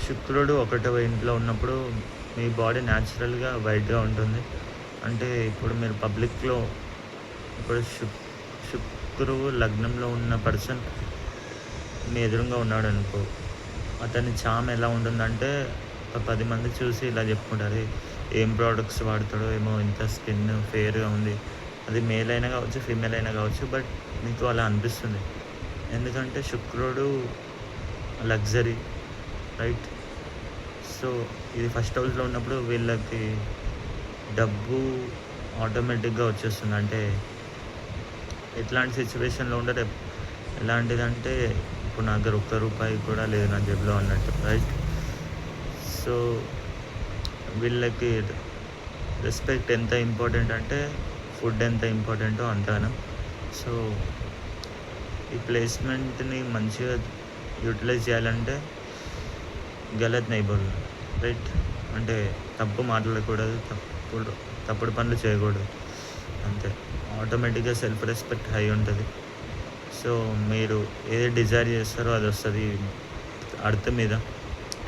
శుక్రుడు ఒకటవ ఇంట్లో ఉన్నప్పుడు మీ బాడీ న్యాచురల్‌గా వైట్‌గా ఉంటుంది. అంటే ఇప్పుడు మీరు పబ్లిక్‌లో ఇప్పుడు శుక్రువు లగ్నంలో ఉన్న పర్సన్ మీ ఎదురుంగా ఉన్నాడనుకో, అతని చార్మ్ ఎలా ఉంటుందంటే ఒక 10 మంది చూసి ఇలా చెప్పుకుంటారు. ఏం ప్రొడక్ట్స్ వాడతాడో ఏమో, ఇంత స్కిన్ ఫెయిర్‌గా ఉంది. అది మేల్ అయినా కావచ్చు, ఫీమేల్ అయినా కావచ్చు. బట్ మీకు అలా అనిపిస్తుంది. ఎందుకంటే శుక్రుడు లగ్జరీ, రైట్? సో, ఇది ఫస్ట్ హౌస్‌లో ఉన్నప్పుడు వీళ్ళకి డబ్బు ఆటోమేటిక్‌గా వచ్చేస్తుంది. అంటే ఎట్లాంటి సిట్యుయేషన్‌లో ఉండరు. ఎలాంటిదంటే ఇప్పుడు నా దగ్గర ఒక్క రూపాయి కూడా లేదు నా జేబులో అన్నట్టు, రైట్? సో, వీళ్ళకి రెస్పెక్ట్ ఎంత ఇంపార్టెంట్ అంటే ఫుడ్ ఎంత ఇంపార్టెంటో అంతగానం. సో, ఈ ప్లేస్‌మెంట్‌ని మంచిగా యూటిలైజ్ చేయాలంటే గలత్ నహీ బోల్నా, రైట్? అంటే తప్పు మాట్లాడకూడదు, తప్పుడు పనులు చేయకూడదు. అంతే. ఆటోమేటిక్‌గా సెల్ఫ్ రెస్పెక్ట్ హై ఉంటది. సో, మీరు ఏది డిజైర్ చేస్తారో అదొస్తది అర్త్ మీద.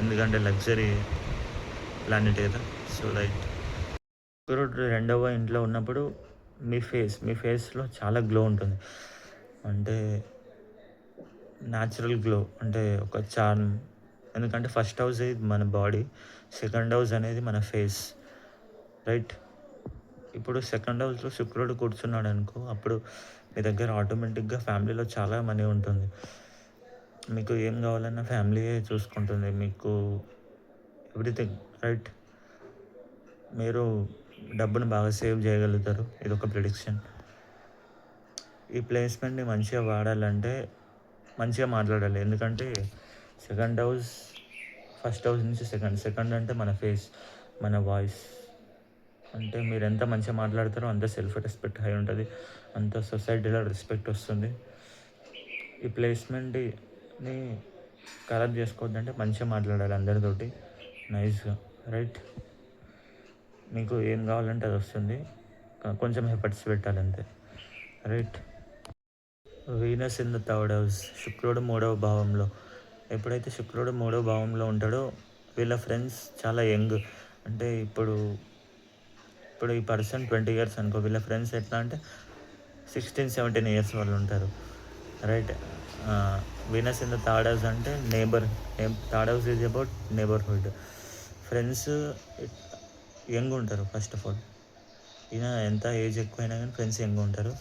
ఎందుకంటే లగ్జరీ ప్లానెట్ కదా! So, right. శుక్రుడు రెండవ ఇంట్లో ఉన్నప్పుడు మీ ఫేస్‌లో చాలా గ్లో ఉంటుంది. అంటే న్యాచురల్ గ్లో, అంటే ఒక చార్మ్. ఎందుకంటే ఫస్ట్ హౌస్ మన బాడీ, సెకండ్ హౌస్ అనేది మన ఫేస్, రైట్? ఇప్పుడు సెకండ్ హౌస్‌లో శుక్రుడు కూర్చున్నాడనుకో, అప్పుడు మీ దగ్గర ఆటోమేటిక్‌గా ఫ్యామిలీలో చాలా మనీ ఉంటుంది. మీకు ఏం కావాలన్నా ఫ్యామిలీయే చూసుకుంటుంది. మీకు ఎవ్రీథింగ్, రైట్? మీరు డబ్బును బాగా సేవ్ చేయగలుగుతారు. ఇదొక ప్రిడిక్షన్. ఈ ప్లేస్‌మెంట్‌ని మంచిగా వాడాలంటే మంచిగా మాట్లాడాలి. ఎందుకంటే సెకండ్ హౌస్ ఫస్ట్ హౌస్ నుంచి సెకండ్ అంటే మన ఫేస్, మన వాయిస్. అంటే మీరు ఎంత మంచిగా మాట్లాడతారో అంత సెల్ఫ్ రెస్పెక్ట్ హై ఉంటుంది. అంత సొసైటీలో రెస్పెక్ట్ వస్తుంది. ఈ ప్లేస్‌మెంట్‌ని ఖరాబ్ చేసుకోవద్దంటే మంచిగా మాట్లాడాలి అందరితోటి నైస్‌గా, రైట్? మీకు ఏం కావాలంటే అది వస్తుంది. కొంచెం ఎఫర్ట్స్ పెట్టాలి అంతే, right? Venus in the third house, శుక్రుడు మూడవ భావంలో. ఎప్పుడైతే శుక్రుడు మూడవ భావంలో ఉంటాడో వీళ్ళ ఫ్రెండ్స్ చాలా యంగ్. అంటే ఇప్పుడు ఈ పర్సన్ 20 ఇయర్స్ అనుకో, వీళ్ళ ఫ్రెండ్స్ ఎట్లా అంటే 16, 17 ఇయర్స్ వాళ్ళు ఉంటారు, right? Venus in the third house అంటే third house is about neighbourhood. Friends young ఉంటారు ఫస్ట్ ఆఫ్ ఆల్. ఈయన ఎంత ఏజ్ ఎక్కువైనా కానీ ఫ్రెండ్స్ యంగ్ ఉంటారు.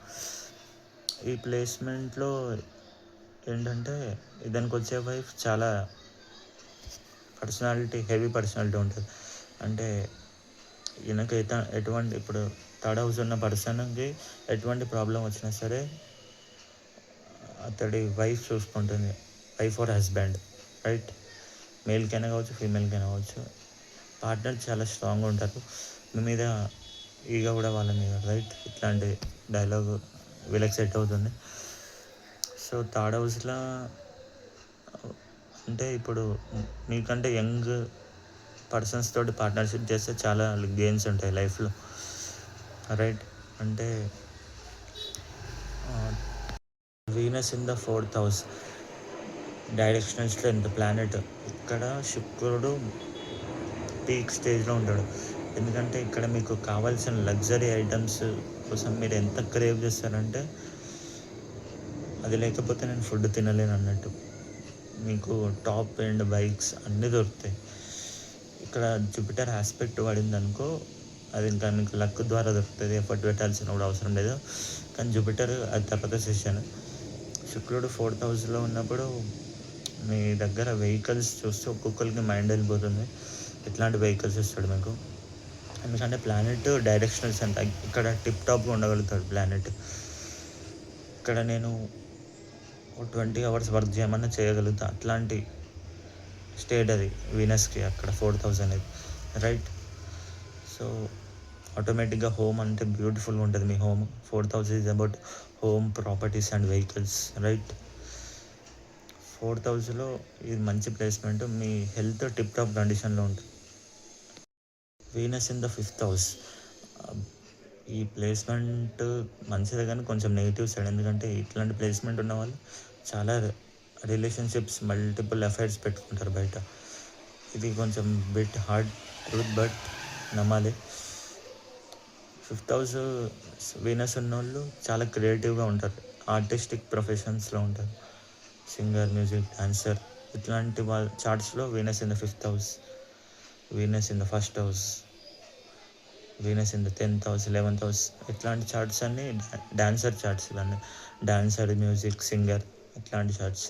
ఈ ప్లేస్మెంట్లో ఏంటంటే దానికి వచ్చే వైఫ్ చాలా హెవీ పర్సనాలిటీ ఉంటుంది. అంటే ఈయనకి ఎటువంటి ఇప్పుడు థర్డ్ హౌస్ ఉన్న పర్సన్కి ఎటువంటి ప్రాబ్లం వచ్చినా సరే అతడి వైఫ్ చూసుకుంటుంది. Wife or husband, right? మేల్కైనా కావచ్చు, ఫీమేల్కైనా కావచ్చు. పార్ట్నర్ చాలా స్ట్రాంగ్గా ఉంటారు. మీ మీద ఈగ కూడా వాళ్ళ మీద, రైట్? ఇట్లాంటి డైలాగ్ వీళ్ళకి సెట్ అవుతుంది. సో థర్డ్ హౌస్లో అంటే ఇప్పుడు మీకంటే యంగ్ పర్సన్స్ తోటి పార్ట్నర్షిప్ చేస్తే చాలా గెయిన్స్ ఉంటాయి లైఫ్లో, రైట్? అంటే Venus in the fourth house, directional strength planet. ఇక్కడ శుక్రుడు పీక్ స్టేజ్లో ఉంటాడు. ఎందుకంటే ఇక్కడ మీకు కావాల్సిన లగ్జరీ ఐటమ్స్ కోసం మీరు ఎంత క్రేవ్ చేస్తారంటే అది లేకపోతే నేను ఫుడ్ తినలేను అన్నట్టు. మీకు టాప్ ఎండ్ బైక్స్ అన్నీ దొరుకుతాయి. ఇక్కడ జూపిటర్ ఆస్పెక్ట్ పడింది అనుకో, అది ఇంకా మీకు లక్ ద్వారా దొరుకుతుంది. ఎఫర్ట్ పెట్టాల్సిన కూడా అవసరం లేదు. కానీ జూపిటర్ అది తప్పక సెషన్. శుక్రుడు ఫోర్త్ హౌస్లో ఉన్నప్పుడు మీ దగ్గర వెహికల్స్ చూస్తే ఒక్కొక్కరికి మైండ్ వెళ్ళిపోతుంది. ఎట్లాంటి వెహికల్స్ ఇస్తాడు మీకు? ఎందుకంటే ప్లానెట్ డైరెక్షనల్ సెన్స్, ఇక్కడ టిప్ టాప్గా ఉండగలుగుతాడు ప్లానెట్. ఇక్కడ నేను 20 hours వర్క్ చేయమన్నా చేయగలుగుతా, అట్లాంటి స్టేట్ అది వీనస్కి అక్కడ 4th house అనేది, రైట్? సో ఆటోమేటిక్గా హోమ్ అంటే బ్యూటిఫుల్గా ఉంటుంది మీ home. 4th house is about home, properties and vehicles, right? 4th హౌస్లో ఇది మంచి ప్లేస్మెంట్. మీ హెల్త్ టిప్ టాప్ కండిషన్లో ఉంటుంది. Venus in the 5th house, ఈ ప్లేస్మెంట్ మంచిదే కానీ కొంచెం నెగిటివ్ సైడ్. ఎందుకంటే ఇట్లాంటి ప్లేస్మెంట్ ఉన్న వాళ్ళు చాలా రిలేషన్షిప్స్, మల్టిపుల్ అఫైర్స్ పెట్టుకుంటారు బయట. ఇది కొంచెం బిట్ హార్డ్ ట్రూత్, బట్ నమ్మాలి. 5th హౌస్ వీనస్ ఉన్నోళ్ళు చాలా క్రియేటివ్గా ఉంటారు, ఆర్టిస్టిక్ ప్రొఫెషన్స్లో ఉంటారు, సింగర్, మ్యూజిక్, డాన్సర్. ఇట్లాంటి వాళ్ళ చార్ట్స్లో Venus in the 5th house, Venus in the 1st house, Venus in the 10th house, 11th house, ఇట్లాంటి చార్ట్స్ అన్నీ డాన్సర్ చార్ట్స్. ఇవన్నీ డాన్సర్, మ్యూజిక్, సింగర్, ఇట్లాంటి చార్ట్స్.